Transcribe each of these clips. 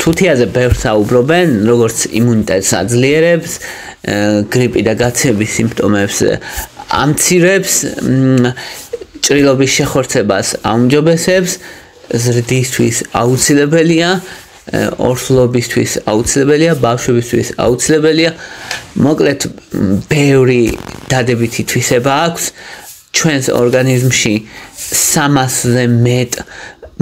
თუთიაზე ბევრს საუბრობენ, როგორც იმუნიტეტს აძლიერებს, გრიპი და გაცების სიმპტომებს ამცირებს, ჭრილობის შეხორცებას აუმჯობესებს, ზრდისთვის აუცილებელია, ორსულობისთვის აუცილებელია, ბავშვებისთვის აუცილებელია. მოკლედ, ბევრი დადებითი თვისება აქვს ჩვენს ორგანიზმში 300-ზე მეტ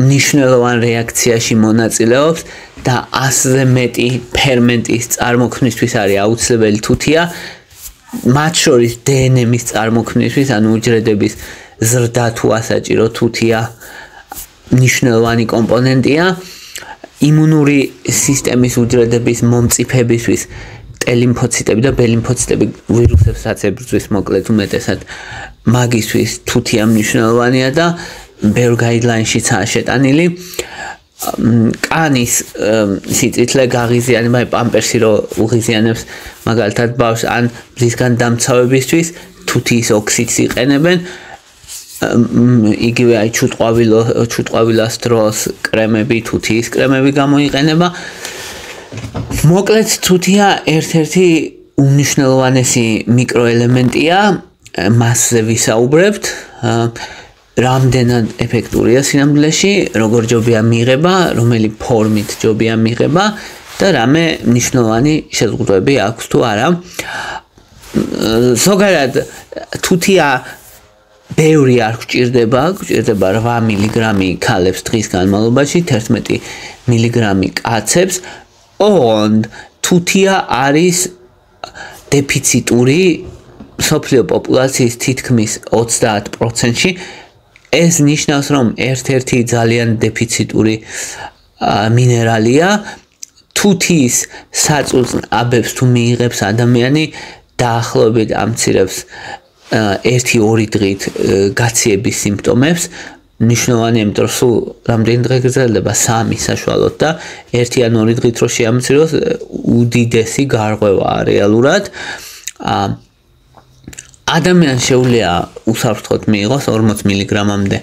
მნიშვნელოვან რეაქციაში მონაწილეობს და 100-ზე მეტი ფერმენტის წარმოქმნისთვის არის აუცილებელი თუთია. მათ შორის დნმ-ის წარმოქმნისთვის, ანუ უჯრედების ზრდა თუ ასაჭირო თუთია მნიშვნელოვანი კომპონენტია. იმუნური სისტემის უჯრედების მომწიფებისთვის ტელიმფოციტები და ბელიმფოციტები ვირუსებსაც ებრძვის, მოკლედ უმეტესად მაგისთვის თუთია მნიშვნელოვანია და ბევრ გაიდლაინშიც შეტანილი. კანის სიწითლე გაღიზიანება, პამპერსი რო უღიზიანებს მაგალითად ბავშვს ან მზისგან დამცავებისთვის თუთიის ოქსიდს იყენებენ. იგივე აი ჩუტყვავილას დროს კრემები, თუთიის კრემები გამოიყენება. მოკლედ თუთია ერთ-ერთი უმნიშვნელოვანესი მიკროელემენტია, მასზე ვისაუბრებთ. რამდენად ეფექტურია სინამდვილეში, როგორ ჯობია მიღება, რომელი ფორმით ჯობია მიღება და რამე მნიშვნელოვანი შეზღუდვები აქვს თუ არა. ზოგადად თუთია ბევრი არ გვჭირდება 8 მილიგრამი ქალებს დღის განმავლობაში, 11 მილიგრამი კაცებს. ოღონდ თუთია არის დეფიციტური მსოფლიო პოპულაციის თითქმის 30%-ში. ეს ნიშნავს, რომ ერთ-ერთი ძალიან დეფიციტური მინერალია. თუთიის საწუწნ აბებს თუ მიიღებს ადამიანი, დაახლოებით ამცირებს 1-2 დღით გაციების სიმპტომებს. ნიშნავანია, იმიტომ რომ სულ რამდენი დღე გრძელდება 3 საშუალოდ და 1 ან 2 დღით რო შეამციროს, უდიდესი გარღვევაა რეალურად. ადამიანს შეუძლია უსაფრთხოდ მიიღოს 40 მილიგრამამდე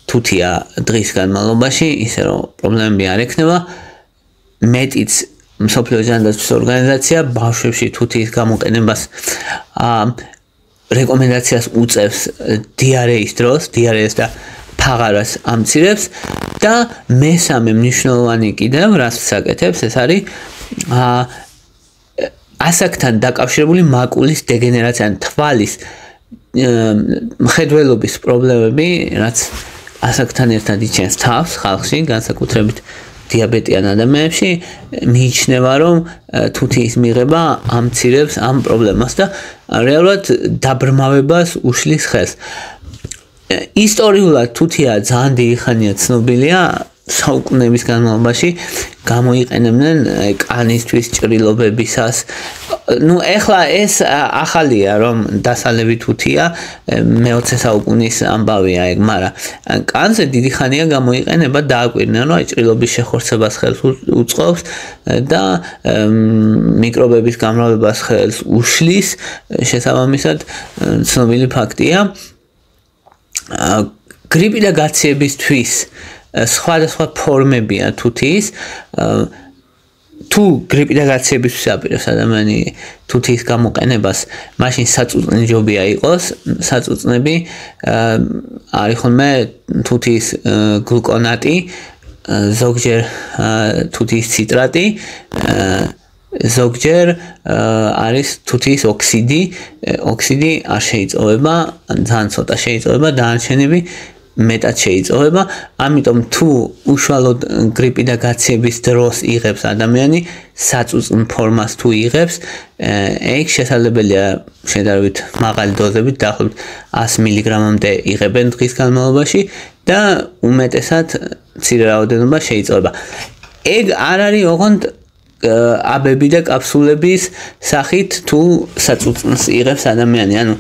თუთია დღის განმავლობაში, ისე რომ პრობლემები არ ექნება. მეტიც მსოფლიო ჯანდაცვის ორგანიზაცია ბავშვებში თუთიის გამოყენებას რეკომენდაციას უწევს დიარეის დროს, დიარეას და ფაღარას ამცირებს და მესამე მნიშვნელოვანი კიდევ რაც საკეთებს, ეს არის ასაკთან დაკავშირებული მაკულის დეგენერაცია, ან თვალის მხედველობის პრობლემები, რაც ასაკთან ერთად იჩენს თავს ხალხში, განსაკუთრებით დიაბეტიან ადამიანებში, მიიჩნევა, რომ თუთიის მიღება ამცირებს ამ პრობლემას და რეალურად დაბრმავებას უშლის ხელს. ისტორიულად თუთია ძალიან დიდი ხანია ცნობილია, საუკუნეების განმავლობაში გამოიყენებდნენ კანისთვის, ჭრილობებისას. ეხლა ეს ახალია, რომ დასალევი თუთია მე-20 საუკუნის ამბავია ეგ, მაგრამ კანზე დიდი ხანია გამოიყენება, დააკვირდნენ, რომ ჭრილობის შეხორცებას ხელს უწყობს და მიკრობების გამრავლებას ხელს უშლის, შესაბამისად ცნობილი ფაქტია. გრიპი და გაციებისთვის სხვადასხვა ფორმებია თუთიის. თუ გრიპი და გაციებისთვის აპირებს ადამიანი თუთიის გამოყენებას, მაშინ საწუწნი ჯობია იყოს. საწუწნები არის ხოლმე თუთიის გლუკონატი, ზოგჯერ თუთიის ციტრატი, ზოგჯერ არის თუთიის ოქსიდი. ოქსიდი არ შეიწოვება, ძალიან ცოტა შეიწოვება, დანარჩენები მეტად შეიწოვება. ამიტომ თუ უშუალოდ გრიპი და გაციების დროს იღებს ადამიანი, საწუწნ ფორმას თუ იღებს, ეგ შესაძლებელია შედარებით მაღალი დოზებით, დაახლოებით 100 მილიგრამამდე იღებენ დღის განმავლობაში და უმეტესად მცირე რაოდენობა შეიწოვება. ეგ არ არის ოღონდ აბები და კაფსულების სახით თუ საწუწნს იღებს ადამიანი, ანუ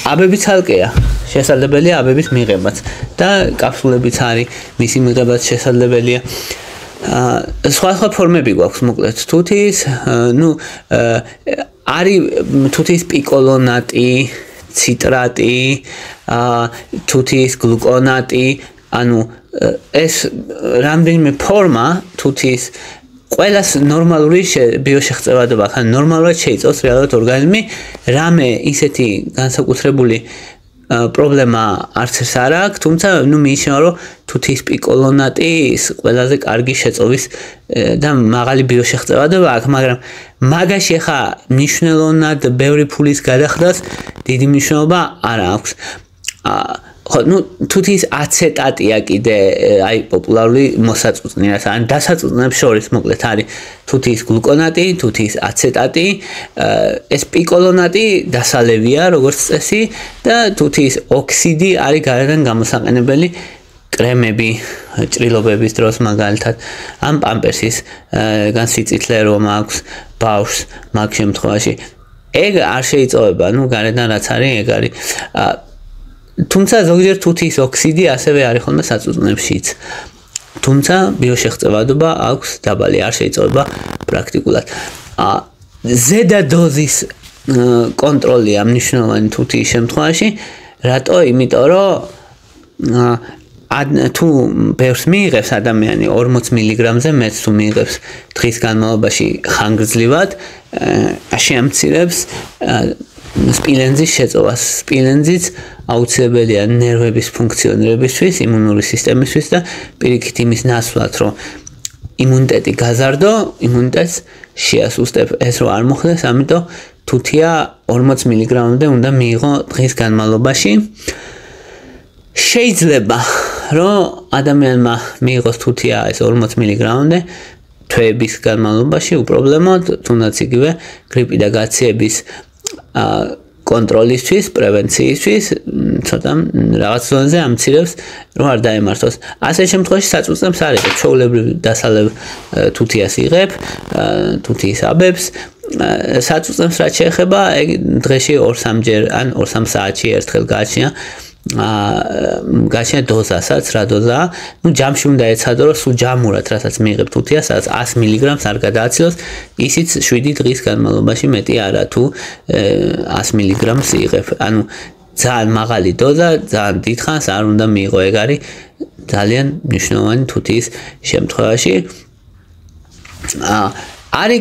აბები ცალკეა, შესაძლებელია აბების მიღებაც და კაფსულებიც არის, მისი მიღებაც შესაძლებელია. სხვა ფორმები გვაქვს მოკლედ თუთიის, არის თუთიის პიკოლონატი, ციტრატი, თუთიის გლუკონატი, ანუ ეს რამდენიმე ფორმა თუთის ყველას ნორმალური ბიოშეღწევადობა ხან ნორმალურად შეიწევს რეალურად ორგანიზმი რამე ისეთი განსაკუთრებული პრობლემა არც ეს არ აქვს, თუმცა მიიჩნევა, რომ თუთის პიკოლონატი ის ყველაზე კარგი შეწოვის და მაღალი ბიოშეღწევადობა აქვს, მაგრამ მაგაში ხა მნიშვნელოვნად ბევრი ფულის გადახრას დიდი მნიშვნელობა არ აქვს. ხო, თუთის აცეტატია კიდე აი პოპულარული მოსაწუწნი, ან დასაწუწნებს შორის მოკლედ არის თუთის გლუკონატი, თუთის აცეტატი, ეს პიკოლონატი დასალევია როგორც წესი და თუთის ოქსიდი არის გარედან გამოსაყენებელი კრემები, ჭრილობების დროს მაგალითად, ან პამპერსის განსიწითლე რომ აქვს ბავშვს მაგ შემთხვევაში. ეგ არ შეიწოვება, გარედან რაც არის, ეგ არის თუმცა ზოგჯერ თუთის ოქსიდი ასევე არის ხოლმე საწუწნებშიც. თუმცა ბიოშეღწევადობა აქვს დაბალი, არ შეიწოვება პრაქტიკულად. ზედა დოზის კონტროლია მნიშვნელოვანი თუთის შემთხვევაში, რატო? იმიტომ რომ თუ ბევრს მიიღებს ადამიანი 40 მილიგრამზე მეტს თუ მიიღებს დღის განმავლობაში ხანგრძლივად, შეამცირებს სპილენძის შეწოვას. სპილენძიც აუცილებელია ნერვების ფუნქციონირებისთვის, იმუნური სისტემისთვის და პირიქით იმის ნაცვლად, რომ იმუნიტეტი გაზარდო, იმუნიტეტს შეასუსტებ. ეს რო არ მოხდეს, ამიტომ თუთია 40 მილიგრამამდე უნდა მიიღო დღის განმავლობაში. შეიძლება, რომ ადამიანმა მიიღოს თუთია ეს 40 მილიგრამამდე თვეების განმავლობაში უპრობლემოდ, თუნდაც იგივე გრიპი და გაციების კონტროლისთვის, პრევენციისთვის, ცოტა რაღაც ზონაზე ამცირებს, რომ არ დაემართოს. ასე შემთხვევაში საწუწნებს არის, ჩვეულებრივ დასალევ თუთიას იღებ, თუთის აბებს, საწუწნებს რაც შეეხება, ეგ დღეში 2-3ჯერ ან 2-3 საათში ერთხელ გააჩნია. გაჩნია დოზასაც, რა დოზაა. ჯამში უნდა ეცადო, რომ სულ ჯამურად, რასაც მიიღებ თუთიას, სადაც 100 მილიგრამს არ გადააცილოს, ისიც 7 დღის განმავლობაში მეტი არა თუ 100 მილიგრამს იღებ. ანუ ძალიან მაღალი დოზა, ძალიან დიდხანს არ უნდა მიიღო, ეგ არის ძალიან მნიშვნელოვანი თუთის შემთხვევაში. არის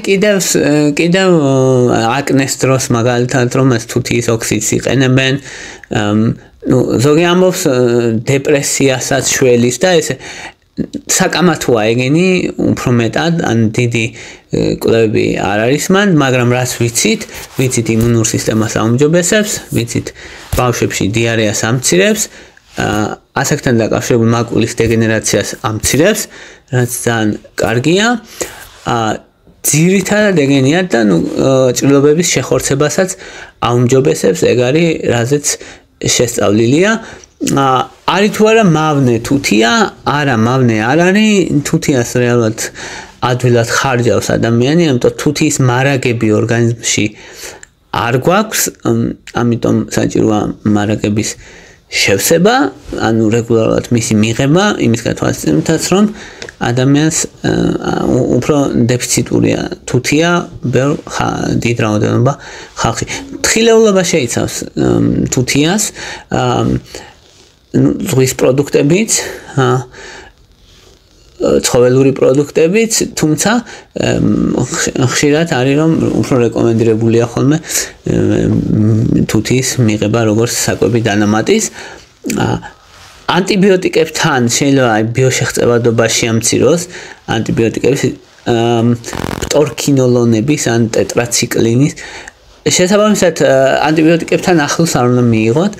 კიდევ აკნეს დროს მაგალითად, რომ ეს თუთის ოქსიდს იყენებენ, ზოგი ამბობს დეპრესიასაც შველის და ეს საკამათოა ეგენი უფრო მეტად, ან დიდი კვლევები არ არის მან, მაგრამ რაც ვიცით იმუნურ სისტემას აუმჯობესებს, ვიცით ბავშვებში დიარეას ამცირებს, ასაკთან დაკავშირებულ მაკვლის დეგენერაციას ამცირებს, რაც ძალიან კარგია. ძირითადად ეგენია და ჭრილობების შეხორცებასაც აუმჯობესებს, ეგ არის რაზეც შესწავლილია. არის თუ არა მავნე თუთია, არა მავნე არ არის, თუთიას რეალურად ადვილად ხარჯავს ადამიანი, ამიტომ თუთის მარაგები ორგანიზმში არ გვაქვს, ამიტომ საჭიროა მარაგების შევსება, ანუ რეგულარულად მისი მიღება, იმის გათვალისწინებითაც, რომ ადამიანს უფრო დეფიციტურია თუთია დიდ რაოდენობა ხალხში. თხილეულობა შეიცავს თუთიას, ზღვის პროდუქტებიც, ცხოველური პროდუქტებიც, თუმცა ხშირად არის რომ უფრო რეკომენდირებულია ხოლმე თუთის მიღება როგორც საკვები დანამატის. ანტიბიოტიკებთან შეიძლება ბიოშეღწევადობა შეამციროს ანტიბიოტიკების პტორქინოლონების ან ტეტრაციკლინის. შესაბამისად ანტიბიოტიკებთან ახლოს არ უნდა მიიღოთ.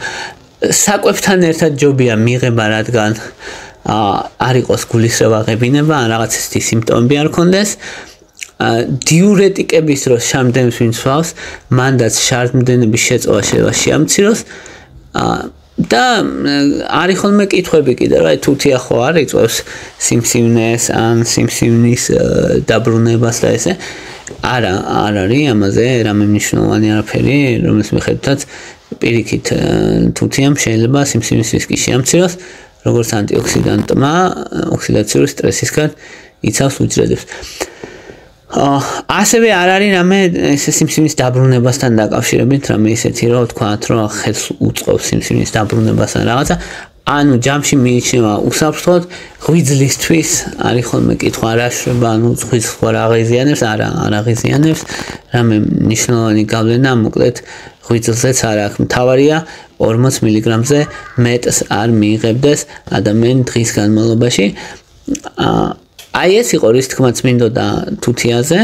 საკვებთან ერთად ჯობია მიღება, რადგან არ იყოს გულისრევა ღებინება, ან რაღაც ისეთი სიმპტომები არ ქონდეს. დიურეტიკების დროს შარდმდენებს ვინც ვავს, მანდაც შარდმდენების შეწოვა შეიძლება შეამციროს. და არის ხოლმე კითხვები კიდე, რა თუთია ხო არ იწვევს სიმსივნეს ან სიმსივნის დაბრუნებას და ესე. არა, არ არის ამაზე რამე მნიშვნელოვანი არაფერი, რომელის მიხედვითაც პირიქით თუთიამ შეიძლება სიმსივნის რისკი შეამციროს, როგორც ანტიოქსიდანტმა, ოქსიდაციური სტრესისგან იცავს უჯრედებს. ასევე არ არის რამე სიმსივნის დაბრუნებასთან დაკავშირებით, რამე ისეთი რომ თქვათ, რომ ხელს უწყობს სიმსივნის დაბრუნებას ან რაღაცა, ანუ ჯამში მიიჩნევა უსაფრთხოდ, ღვიძლისთვის არის ხოლმე კითხვა რა შვება, ანუ ღვიძლს ხო არ აღიზიანებს, არა აღიზიანებს, რამე მნიშვნელოვანი გავლენა, მოკლედ ღვიძლზეც არ აქვს. მთავარია 40 მგ-ზე მეტს არ მიიღებდეს ადამიანი დღის განმავლობაში. აი ეს იყო რის თქმაც მინდოდა თუთიაზე.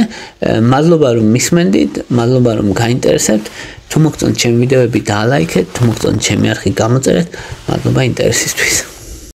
მადლობა რომ მისმენდით, მადლობა რომ გაინტერესებთ. თუ მოგწონთ ჩემი ვიდეოები დალაიქეთ, თუ მოგწონთ ჩემი არხი გამოწერეთ. მადლობა ინტერესისთვის.